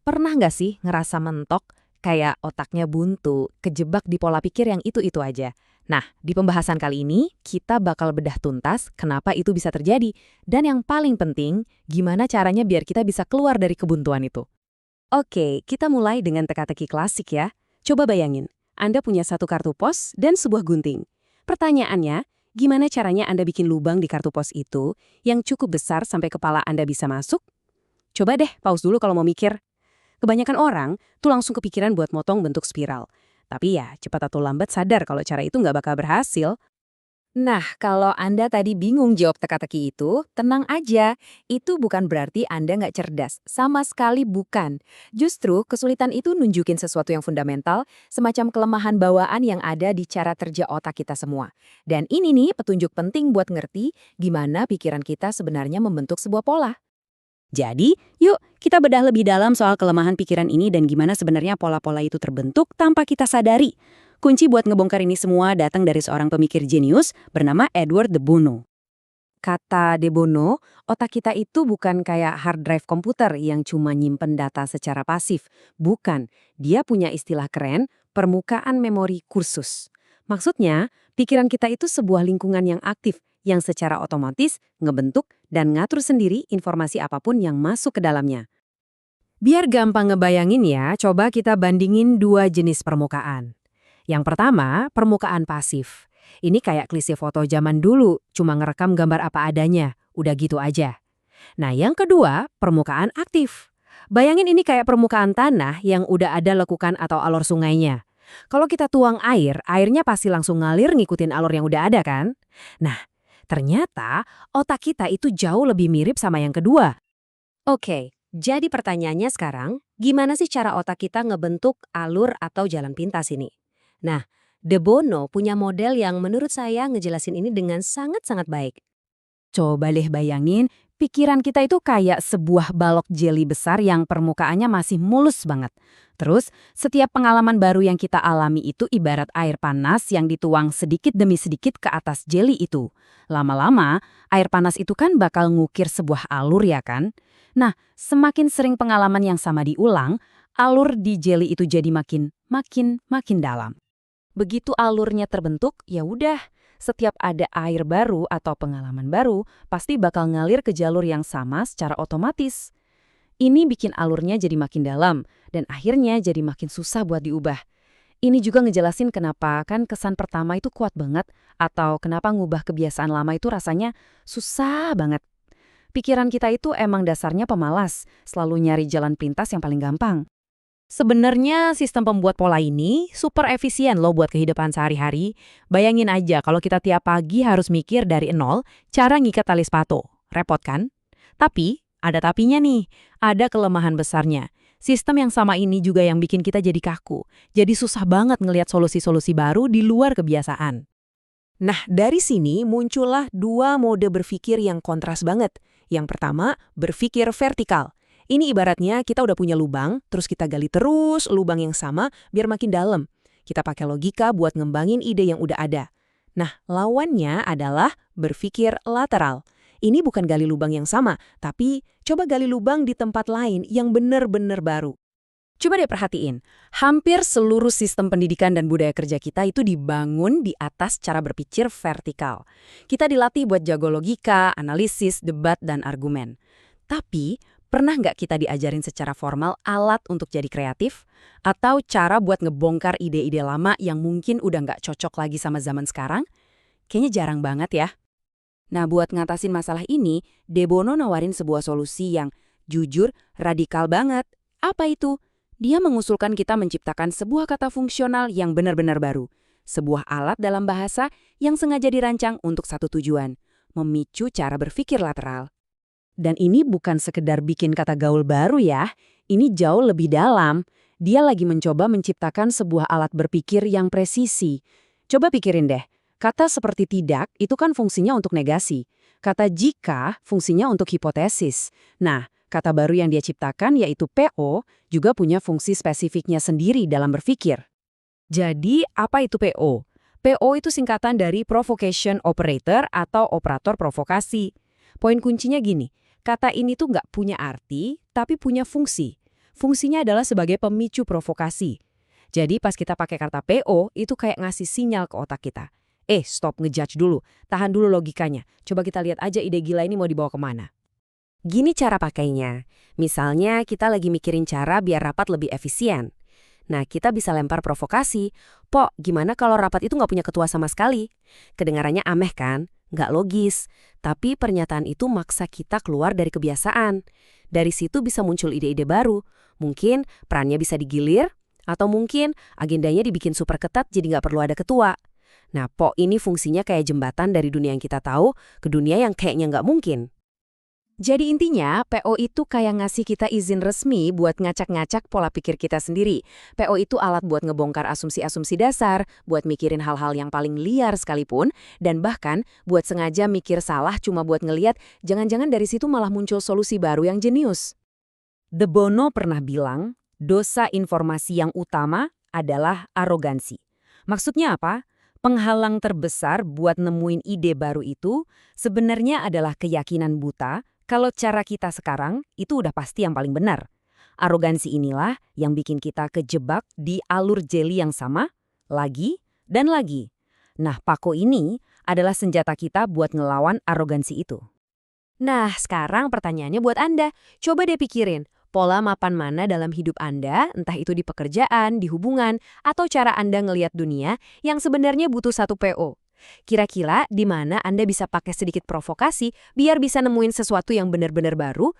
Pernah nggak sih ngerasa mentok, kayak otaknya buntu, kejebak di pola pikir yang itu-itu aja? Nah, di pembahasan kali ini, kita bakal bedah tuntas kenapa itu bisa terjadi. Dan yang paling penting, gimana caranya biar kita bisa keluar dari kebuntuan itu. Oke, kita mulai dengan teka-teki klasik ya. Coba bayangin, Anda punya satu kartu pos dan sebuah gunting. Pertanyaannya, gimana caranya Anda bikin lubang di kartu pos itu yang cukup besar sampai kepala Anda bisa masuk? Coba deh pause dulu kalau mau mikir. Kebanyakan orang tuh langsung kepikiran buat motong bentuk spiral. Tapi ya, cepat atau lambat sadar kalau cara itu nggak bakal berhasil. Nah, kalau Anda tadi bingung jawab teka-teki itu, tenang aja. Itu bukan berarti Anda nggak cerdas. Sama sekali bukan. Justru, kesulitan itu nunjukin sesuatu yang fundamental, semacam kelemahan bawaan yang ada di cara kerja otak kita semua. Dan ini nih petunjuk penting buat ngerti gimana pikiran kita sebenarnya membentuk sebuah pola. Jadi, yuk kita bedah lebih dalam soal kelemahan pikiran ini dan gimana sebenarnya pola-pola itu terbentuk tanpa kita sadari. Kunci buat ngebongkar ini semua datang dari seorang pemikir jenius bernama Edward de Bono. Kata De Bono, otak kita itu bukan kayak hard drive komputer yang cuma nyimpen data secara pasif. Bukan, dia punya istilah keren, permukaan memori kursus. Maksudnya, pikiran kita itu sebuah lingkungan yang aktif, yang secara otomatis ngebentuk dan ngatur sendiri informasi apapun yang masuk ke dalamnya. Biar gampang ngebayangin ya, coba kita bandingin dua jenis permukaan. Yang pertama, permukaan pasif. Ini kayak klise foto zaman dulu, cuma ngerekam gambar apa adanya, udah gitu aja. Nah, yang kedua, permukaan aktif. Bayangin ini kayak permukaan tanah yang udah ada lekukan atau alur sungainya. Kalau kita tuang air, airnya pasti langsung ngalir ngikutin alur yang udah ada kan? Nah, ternyata otak kita itu jauh lebih mirip sama yang kedua. Oke, jadi pertanyaannya sekarang, gimana sih cara otak kita ngebentuk alur atau jalan pintas ini? Nah, De Bono punya model yang menurut saya ngejelasin ini dengan sangat-sangat baik. Coba deh bayangin, pikiran kita itu kayak sebuah balok jeli besar yang permukaannya masih mulus banget. Terus, setiap pengalaman baru yang kita alami itu ibarat air panas yang dituang sedikit demi sedikit ke atas jeli itu. Lama-lama, air panas itu kan bakal ngukir sebuah alur ya kan? Nah, semakin sering pengalaman yang sama diulang, alur di jeli itu jadi makin dalam. Begitu alurnya terbentuk, ya udah. Setiap ada air baru atau pengalaman baru, pasti bakal ngalir ke jalur yang sama secara otomatis. Ini bikin alurnya jadi makin dalam, dan akhirnya jadi makin susah buat diubah. Ini juga ngejelasin kenapa kan kesan pertama itu kuat banget, atau kenapa ngubah kebiasaan lama itu rasanya susah banget. Pikiran kita itu emang dasarnya pemalas, selalu nyari jalan pintas yang paling gampang. Sebenarnya sistem pembuat pola ini super efisien loh buat kehidupan sehari-hari. Bayangin aja kalau kita tiap pagi harus mikir dari nol cara ngikat tali sepatu. Repot kan? Tapi, ada tapinya nih. Ada kelemahan besarnya. Sistem yang sama ini juga yang bikin kita jadi kaku. Jadi susah banget ngelihat solusi-solusi baru di luar kebiasaan. Nah, dari sini muncullah dua mode berpikir yang kontras banget. Yang pertama, berpikir vertikal. Ini ibaratnya kita udah punya lubang, terus kita gali terus lubang yang sama biar makin dalam. Kita pakai logika buat ngembangin ide yang udah ada. Nah, lawannya adalah berpikir lateral. Ini bukan gali lubang yang sama, tapi coba gali lubang di tempat lain yang benar-benar baru. Coba deh perhatiin, hampir seluruh sistem pendidikan dan budaya kerja kita itu dibangun di atas cara berpikir vertikal. Kita dilatih buat jago logika, analisis, debat, dan argumen. Tapi, pernah nggak kita diajarin secara formal alat untuk jadi kreatif? Atau cara buat ngebongkar ide-ide lama yang mungkin udah nggak cocok lagi sama zaman sekarang? Kayaknya jarang banget ya. Nah, buat ngatasin masalah ini, De Bono nawarin sebuah solusi yang jujur radikal banget. Apa itu? Dia mengusulkan kita menciptakan sebuah kata fungsional yang benar-benar baru. Sebuah alat dalam bahasa yang sengaja dirancang untuk satu tujuan, memicu cara berpikir lateral. Dan ini bukan sekedar bikin kata gaul baru ya, ini jauh lebih dalam. Dia lagi mencoba menciptakan sebuah alat berpikir yang presisi. Coba pikirin deh, kata seperti tidak itu kan fungsinya untuk negasi. Kata jika fungsinya untuk hipotesis. Nah, kata baru yang dia ciptakan yaitu PO juga punya fungsi spesifiknya sendiri dalam berpikir. Jadi, apa itu PO? PO itu singkatan dari Provocation Operator atau operator provokasi. Poin kuncinya gini, kata ini tuh nggak punya arti, tapi punya fungsi. Fungsinya adalah sebagai pemicu provokasi. Jadi pas kita pakai kata PO, itu kayak ngasih sinyal ke otak kita. Stop ngejudge dulu. Tahan dulu logikanya. Coba kita lihat aja ide gila ini mau dibawa kemana. Gini cara pakainya. Misalnya kita lagi mikirin cara biar rapat lebih efisien. Nah, kita bisa lempar provokasi. Pok, gimana kalau rapat itu nggak punya ketua sama sekali? Kedengarannya aneh kan? Nggak logis. Tapi pernyataan itu maksa kita keluar dari kebiasaan. Dari situ bisa muncul ide-ide baru. Mungkin perannya bisa digilir, atau mungkin agendanya dibikin super ketat jadi nggak perlu ada ketua. Nah, Pok ini fungsinya kayak jembatan dari dunia yang kita tahu ke dunia yang kayaknya nggak mungkin. Jadi intinya, PO itu kayak ngasih kita izin resmi buat ngacak-ngacak pola pikir kita sendiri. PO itu alat buat ngebongkar asumsi-asumsi dasar, buat mikirin hal-hal yang paling liar sekalipun, dan bahkan buat sengaja mikir salah cuma buat ngeliat jangan-jangan dari situ malah muncul solusi baru yang jenius. De Bono pernah bilang, dosa informasi yang utama adalah arogansi. Maksudnya apa? Penghalang terbesar buat nemuin ide baru itu sebenarnya adalah keyakinan buta kalau cara kita sekarang itu udah pasti yang paling benar. Arogansi inilah yang bikin kita kejebak di alur jeli yang sama, lagi dan lagi. Nah, Pako ini adalah senjata kita buat ngelawan arogansi itu. Nah, sekarang pertanyaannya buat Anda. Coba deh pikirin, pola mapan mana dalam hidup Anda, entah itu di pekerjaan, di hubungan, atau cara Anda ngelihat dunia yang sebenarnya butuh satu PO. Kira-kira di mana Anda bisa pakai sedikit provokasi biar bisa nemuin sesuatu yang benar-benar baru